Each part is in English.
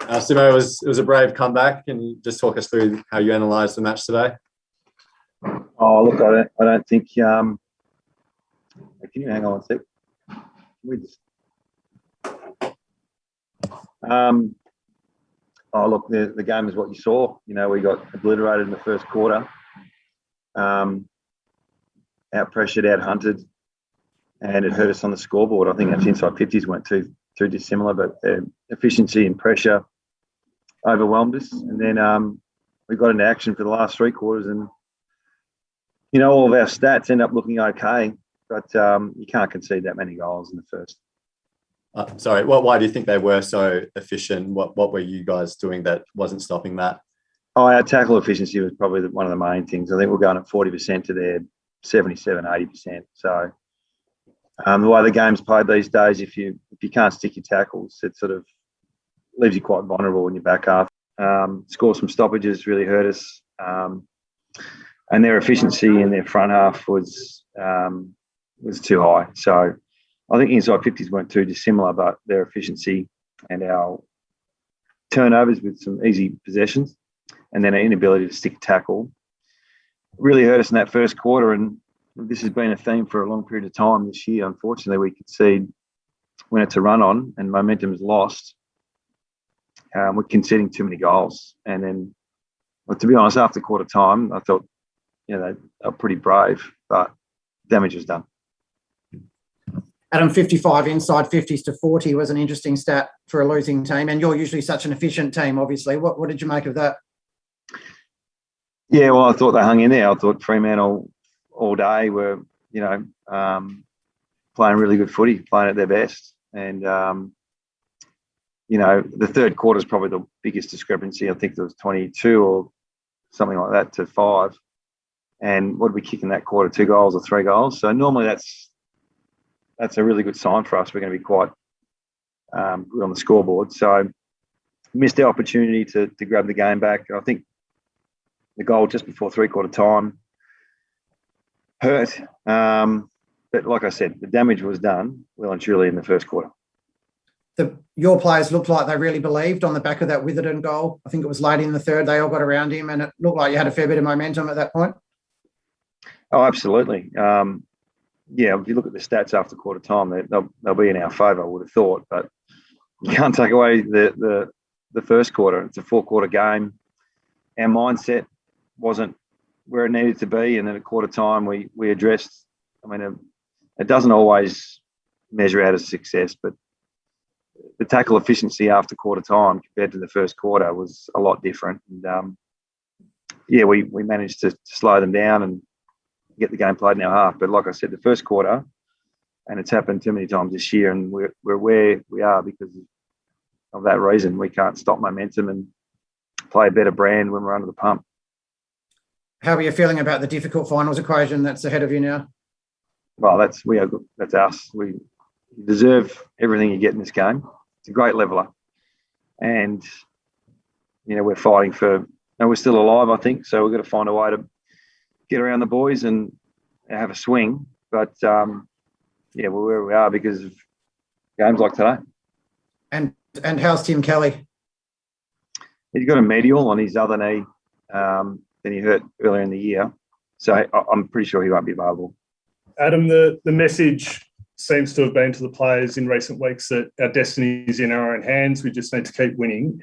Simo, it was a brave comeback. Can you just talk us through how you analysed the match today? Oh, look, I don't think. Can you hang on a sec? We just. Oh, look, the game is what you saw. You know, we got obliterated in the first quarter, out-pressured, out-hunted, and it hurt us on the scoreboard. I think our inside 50s weren't too dissimilar, but their efficiency and pressure overwhelmed us. And then we got into action for the last 3 quarters, and, you know, all of our stats end up looking okay, but you can't concede that many goals in the first. Sorry, why do you think they were so efficient? What were you guys doing that wasn't stopping that? Oh, our tackle efficiency was probably one of the main things. I think we're going at 40% to their 77, 80%. So the way the game's played these days, if you can't stick your tackles, it sort of leaves you quite vulnerable in your back half. Score some stoppages really hurt us, and their efficiency in their front half was too high. So I think inside 50s weren't too dissimilar, but their efficiency and our turnovers with some easy possessions and then our inability to stick a tackle really hurt us in that first quarter. And this has been a theme for a long period of time this year. Unfortunately, we concede when it's a run on and momentum is lost. We're conceding too many goals. And then, well, to be honest, after quarter time, I thought, you know, they were pretty brave, but damage was done. Adam, 55 inside 50s to 40 was an interesting stat for a losing team, and you're usually such an efficient team, obviously. What did you make of that? Yeah, well, I thought they hung in there. I thought Fremantle all day were, you know, playing really good footy, playing at their best. And, you know, the third quarter is probably the biggest discrepancy. I think there was 22 or something like that to 5. And what did we kick in that quarter? 2 goals or 3 goals? So normally that's a really good sign for us. We're going to be quite good on the scoreboard. So missed the opportunity to grab the game back. I think the goal just before 3/4 time hurt. But like I said, the damage was done well and truly in the first quarter. Your players looked like they really believed on the back of that Witherden goal. I think it was late in the third. They all got around him, and it looked like you had a fair bit of momentum at that point. Oh, absolutely. Yeah, if you look at the stats after quarter time, they'll be in our favour, I would have thought. But you can't take away the first quarter. It's a 4-quarter game. Our mindset wasn't where it needed to be, and then at quarter time we addressed. I mean, it doesn't always measure out as success, but the tackle efficiency after quarter time compared to the first quarter was a lot different. And yeah, we managed to slow them down and get the game played in our half. But like I said, the first quarter, and it's happened too many times this year, and we're where we are because of that reason. We can't stop momentum and play a better brand when we're under the pump. How are you feeling about the difficult finals equation that's ahead of you now? Well, that's us. We deserve everything you get in this game. It's a great leveler, and you know we're fighting for. And we're still alive, I think. So we've got to find a way to get around the boys and have a swing. But yeah, we're where we are because of games like today. And how's Tim Kelly? He's got a medial on his other knee that he hurt earlier in the year. So I'm pretty sure he won't be available. Adam, the message seems to have been to the players in recent weeks that our destiny is in our own hands. We just need to keep winning.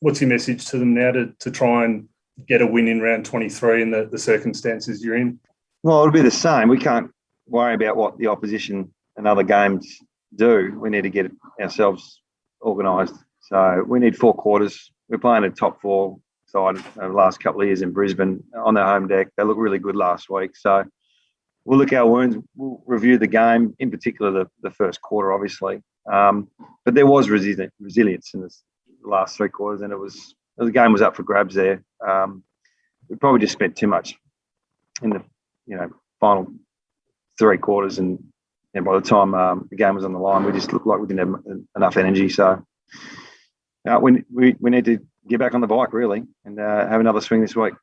What's your message to them now to try and get a win in round 23 in the circumstances you're in? Well, it'll be the same. We can't worry about what the opposition and other games do. We need to get ourselves organised. So we need 4 quarters. We're playing a top 4 side over the last couple of years in Brisbane on their home deck. They looked really good last week. So we'll look our wounds. We'll review the game, in particular the first quarter, obviously. But there was resilience in the last 3 quarters, and the game was up for grabs there. We probably just spent too much in the final 3 quarters, and by the time the game was on the line, we just looked like we didn't have enough energy. So we need to get back on the bike really and have another swing this week.